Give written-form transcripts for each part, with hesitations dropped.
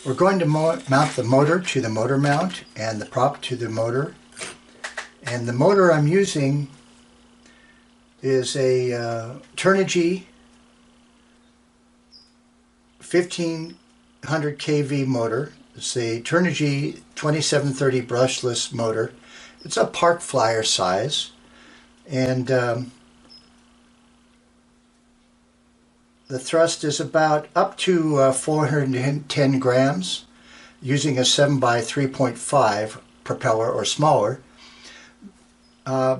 We're going to mount the motor to the motor mount and the prop to the motor. And the motor I'm using is a Turnigy 1500 kV motor. It's a Turnigy 2730 brushless motor. It's a park flyer size, and the thrust is about up to 410 grams using a 7 by 3.5 propeller or smaller.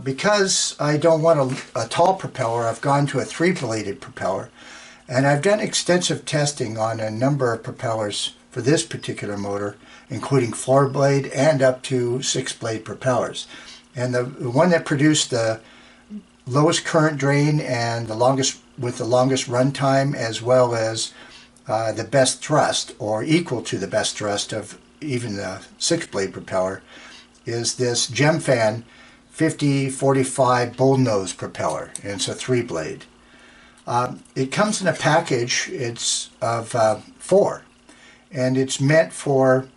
Because I don't want a tall propeller, I've gone to a 3-bladed propeller, and I've done extensive testing on a number of propellers for this particular motor, including 4-blade and up to 6-blade propellers. And the one that produced the lowest current drain and the longest run time, as well as the best thrust, or equal to the best thrust of even the 6-blade propeller, is this Gemfan 5045 bullnose propeller, and it's a 3-blade. It comes in a package. It's of 4, and it's meant for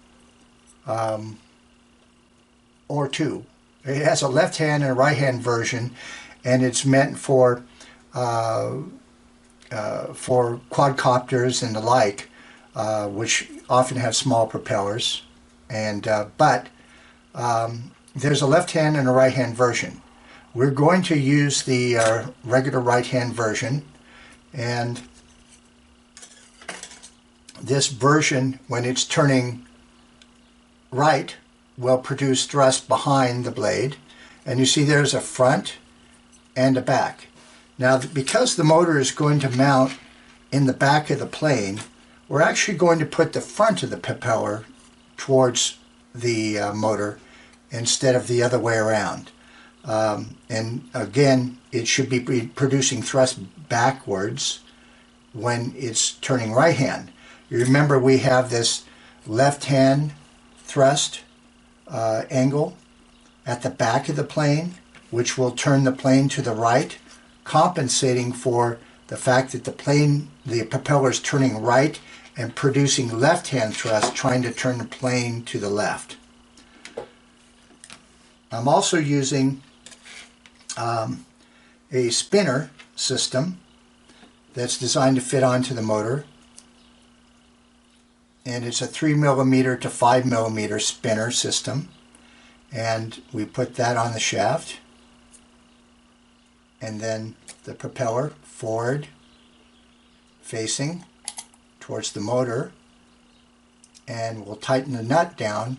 or 2. It has a left-hand and a right-hand version, and it's meant for quadcopters and the like, which often have small propellers. And there's a left-hand and a right-hand version. We're going to use the regular right-hand version, and this version, when it's turning right, will produce thrust behind the blade. And you see there's a front and a back. Now, because the motor is going to mount in the back of the plane, we're actually going to put the front of the propeller towards the motor instead of the other way around. And again, it should be producing thrust backwards when it's turning right hand. You remember we have this left hand thrust angle at the back of the plane, which will turn the plane to the right, compensating for the fact that the propeller is turning right and producing left-hand thrust, trying to turn the plane to the left. I'm also using a spinner system that's designed to fit onto the motor, and it's a 3mm to 5mm spinner system, and we put that on the shaft, and then the propeller forward facing towards the motor, and we'll tighten the nut down,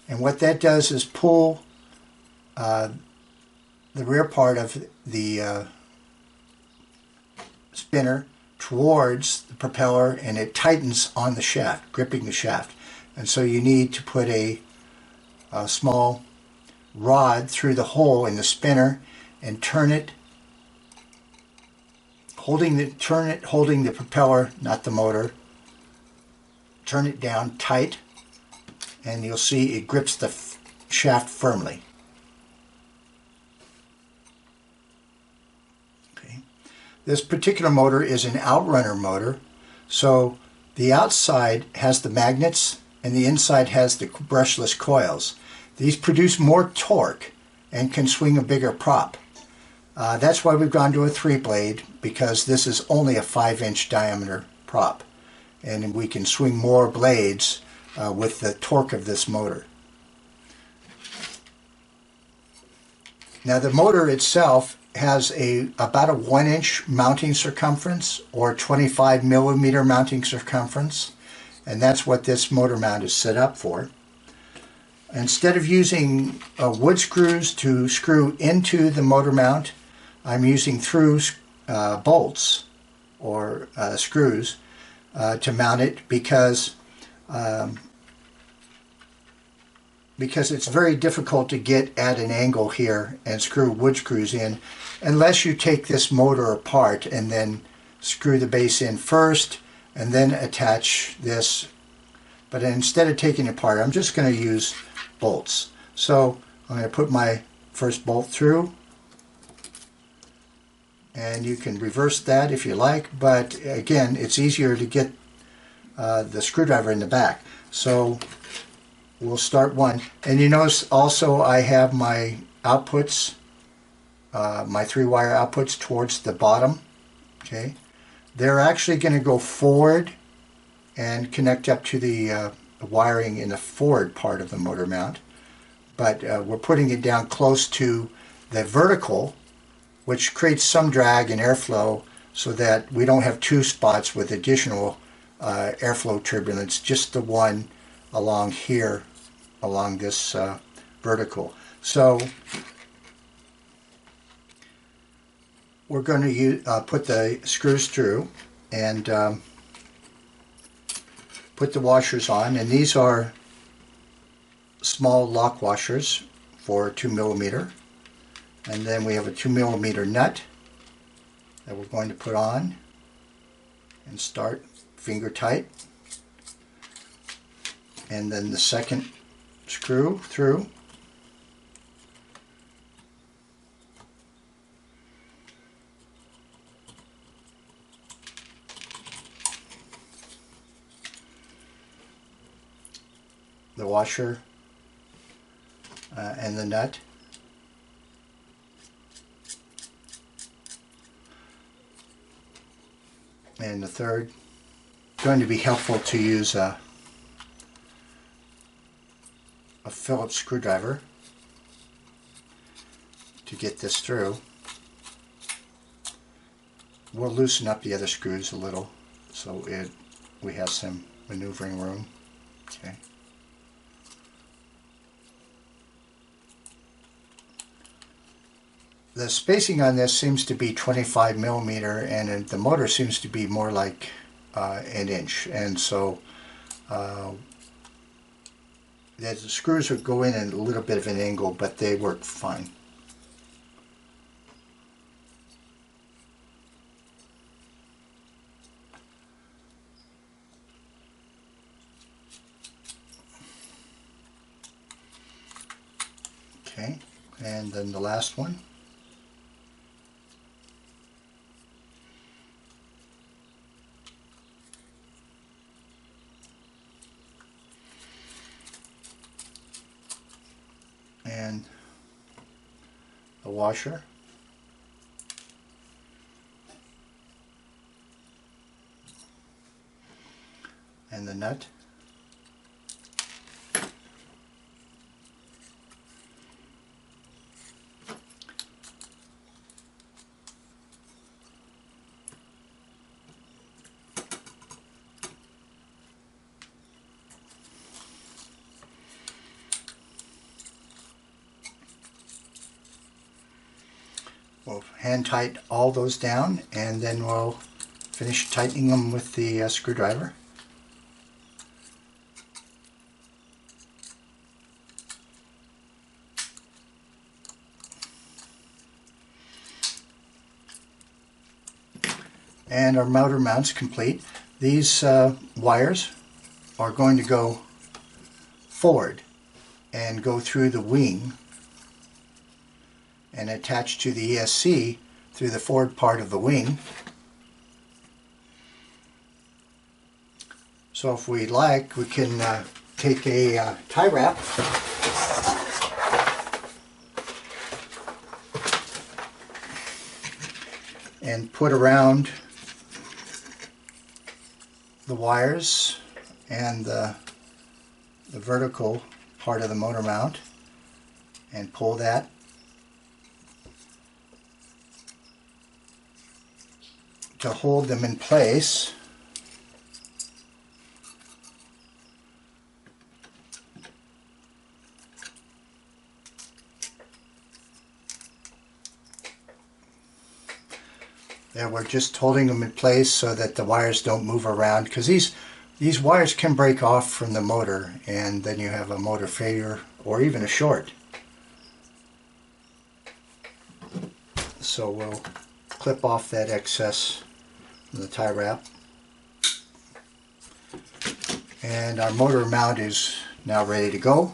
and what that does is pull the rear part of the spinner towards the propeller, and it tightens on the shaft, gripping the shaft. And so you need to put a small rod through the hole in the spinner and turn it, holding the propeller, not the motor. Turn it down tight, and you'll see it grips the shaft firmly. This particular motor is an outrunner motor, so the outside has the magnets and the inside has the brushless coils. These produce more torque and can swing a bigger prop. That's why we've gone to a 3-blade, because this is only a 5-inch diameter prop, and we can swing more blades with the torque of this motor. Now, the motor itself has about a 1-inch mounting circumference, or 25mm mounting circumference, and that's what this motor mount is set up for. Instead of using wood screws to screw into the motor mount, I'm using through bolts or screws to mount it, because it's very difficult to get at an angle here and screw wood screws in, unless you take this motor apart and then screw the base in first and then attach this. But instead of taking it apart, I'm just going to use bolts. So I'm going to put my first bolt through, and you can reverse that if you like, but again, it's easier to get the screwdriver in the back. So we'll start one. And you notice also I have my outputs, my 3-wire outputs towards the bottom. Okay, they're actually going to go forward and connect up to the wiring in the forward part of the motor mount. But we're putting it down close to the vertical, which creates some drag and airflow so that we don't have two spots with additional airflow turbulence, just the one along here, along this vertical. So we're going to put the screws through and put the washers on, and these are small lock washers for 2mm, and then we have a 2mm nut that we're going to put on and start finger tight, and then the second screw through, the washer and the nut, and the third. It's going to be helpful to use a Phillips screwdriver to get this through. We'll loosen up the other screws a little so we have some maneuvering room. Okay. The spacing on this seems to be 25mm, and the motor seems to be more like an inch, and so the screws would go in at a little bit of an angle, but they work fine. Okay, and then the last one. And the washer, and the nut, we'll hand tight all those down, and then we'll finish tightening them with the screwdriver. And our motor mount's complete. These wires are going to go forward and go through the wing and attach to the ESC through the forward part of the wing. So if we like, we can take a tie wrap and put around the wires and the vertical part of the motor mount and pull that to hold them in place. There, we're just holding them in place so that the wires don't move around, because these wires can break off from the motor, and then you have a motor failure or even a short. So we'll clip off that excess from the tie wrap, and our motor mount is now ready to go.